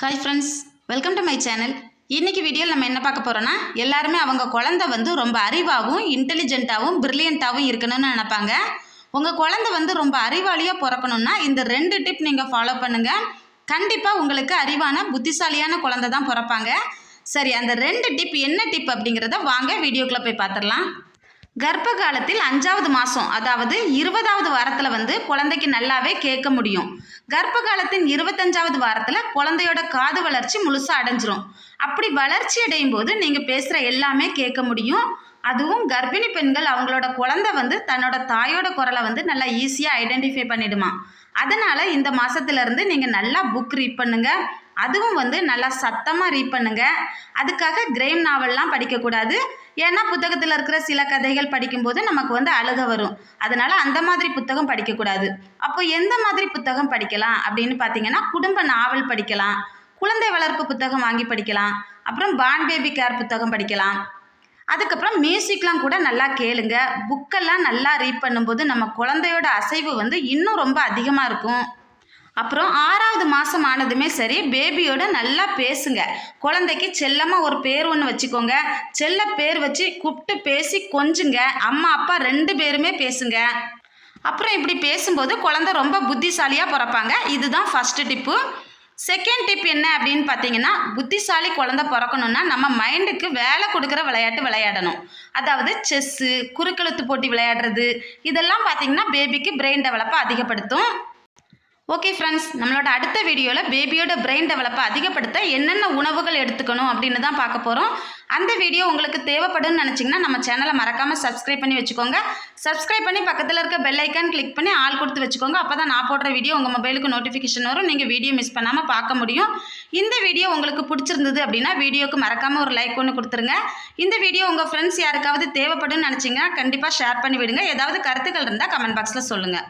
Hi friends, welcome to my channel. இன்றைக்கி வீடியோவில் நம்ம என்ன பார்க்க போகிறோன்னா, எல்லாருமே அவங்க குழந்தை வந்து ரொம்ப அறிவாகவும் இன்டெலிஜென்ட்டாகவும் ப்ரில்லியண்ட்டாகவும் இருக்கணும்னு நினைப்பாங்க. உங்கள் குழந்தை வந்து ரொம்ப அறிவாளியாக பிறக்கணுன்னா இந்த 2 டிப் நீங்கள் ஃபாலோ பண்ணுங்கள். கண்டிப்பாக உங்களுக்கு அறிவான புத்திசாலியான குழந்தை தான் பிறப்பாங்க. சரி, அந்த 2 டிப் என்ன டிப் அப்படிங்கிறத வாங்க வீடியோக்குள்ளே போய் பார்த்துடலாம். கர்ப்ப காலத்தில் 5வது மாதம், அதாவது 20வது வாரத்தில் வந்து குழந்தைக்கு நல்லாவே கேட்க முடியும். கர்ப்ப காலத்தின் 25வது வாரத்தில் குழந்தையோட காது வளர்ச்சி முழுசாக அடைஞ்சிரும். அப்படி வளர்ச்சி அடையும் போது நீங்கள் பேசுகிற எல்லாமே கேட்க முடியும். அதுவும் கர்ப்பிணி பெண்கள் அவங்களோட குழந்தை வந்து தன்னோட தாயோட குரலை வந்து நல்லா ஈஸியாக ஐடென்டிஃபை பண்ணிடுமா. அதனால் இந்த மாதத்துலேருந்து நீங்கள் நல்லா புக் ரீட் பண்ணுங்கள். அதுவும் வந்து நல்லா சத்தமாக ரீட் பண்ணுங்கள். அதுக்காக கிரைம் நாவல்லாம் படிக்கக்கூடாது. ஏன்னா புத்தகத்தில் இருக்கிற சில கதைகள் படிக்கும்போது நமக்கு வந்து அழுக வரும். அதனால் அந்த மாதிரி புத்தகம் படிக்கக்கூடாது. அப்போ எந்த மாதிரி புத்தகம் படிக்கலாம் அப்படின்னு பார்த்தீங்கன்னா, குடும்ப நாவல் படிக்கலாம், குழந்தை வளர்ப்பு புத்தகம் வாங்கி படிக்கலாம், அப்புறம் பார்ன் பேபி கேர் புத்தகம் படிக்கலாம். அதுக்கப்புறம் மியூசிக்லாம் கூட நல்லா கேளுங்க. புக்கெல்லாம் நல்லா ரீட் பண்ணும்போது நம்ம குழந்தையோட அசைவு வந்து இன்னும் ரொம்ப அதிகமாக இருக்கும். அப்புறம் 6வது மாதம் ஆனதுமே சரி, பேபியோட நல்லா பேசுங்க. குழந்தைக்கு செல்லமாக ஒரு பேர் ஒன்று வச்சுக்கோங்க. செல்ல பேர் வச்சு கூப்பிட்டு பேசி கொஞ்சுங்க. அம்மா அப்பா 2 பேருமே பேசுங்க. அப்புறம் இப்படி பேசும்போது குழந்தை ரொம்ப புத்திசாலியாக பிறப்பாங்க. இதுதான் ஃபஸ்ட்டு டிப்பு. செகண்ட் டிப் என்ன அப்படின்னு பார்த்தீங்கன்னா, புத்திசாலி குழந்தை பிறக்கணுன்னா நம்ம மைண்டுக்கு வேலை கொடுக்குற விளையாட்டு விளையாடணும். அதாவது செஸ்ஸு, குறுக்கெழுத்து போட்டி விளையாடுறது, இதெல்லாம் பார்த்தீங்கன்னா பேபிக்கு பிரெயின் டெவலப்பை அதிகப்படுத்தும். ஓகே ஃப்ரெண்ட்ஸ், நம்மளோட அடுத்த வீடியோவில் பேபியோட பிரெயின் டெவலப்பை அதிகப்படுத்த என்னென்ன உணவுகள் எடுத்துக்கணும் அப்படின்னு தான் பார்க்க போகிறோம். அந்த வீடியோ உங்களுக்கு தேவைப்படும்னு நினச்சிங்கன்னா நம்ம சேனலை மறக்காமல் சப்ஸ்கிரைப் பண்ணி வச்சுக்கோங்க. சப்ஸ்கிரைப் பண்ணி பக்கத்தில் இருக்க பெல் ஐக்கான் கிளிக் பண்ணி ஆல் கொடுத்து வச்சுக்கோங்க. அப்போ தான் நான் போடுற வீடியோ உங்கள் மொபைலுக்கு நோட்டிஃபிகேஷன் வரும். நீங்கள் வீடியோ மிஸ் பண்ணாமல் பார்க்க முடியும். இந்த வீடியோ உங்களுக்கு பிடிச்சிருந்தது அப்படின்னா வீடியோக்கு மறக்காமல் ஒரு லைக் ஒன்று கொடுத்துருங்க. இந்த வீடியோ உங்கள் ஃப்ரெண்ட்ஸ் யாருக்காவது தேவைப்படும்னு நினச்சிங்கன்னா கண்டிப்பாக ஷேர் பண்ணி விடுங்க. ஏதாவது கருத்துக்கள் இருந்தால் கமெண்ட் பாக்ஸில் சொல்லுங்கள்.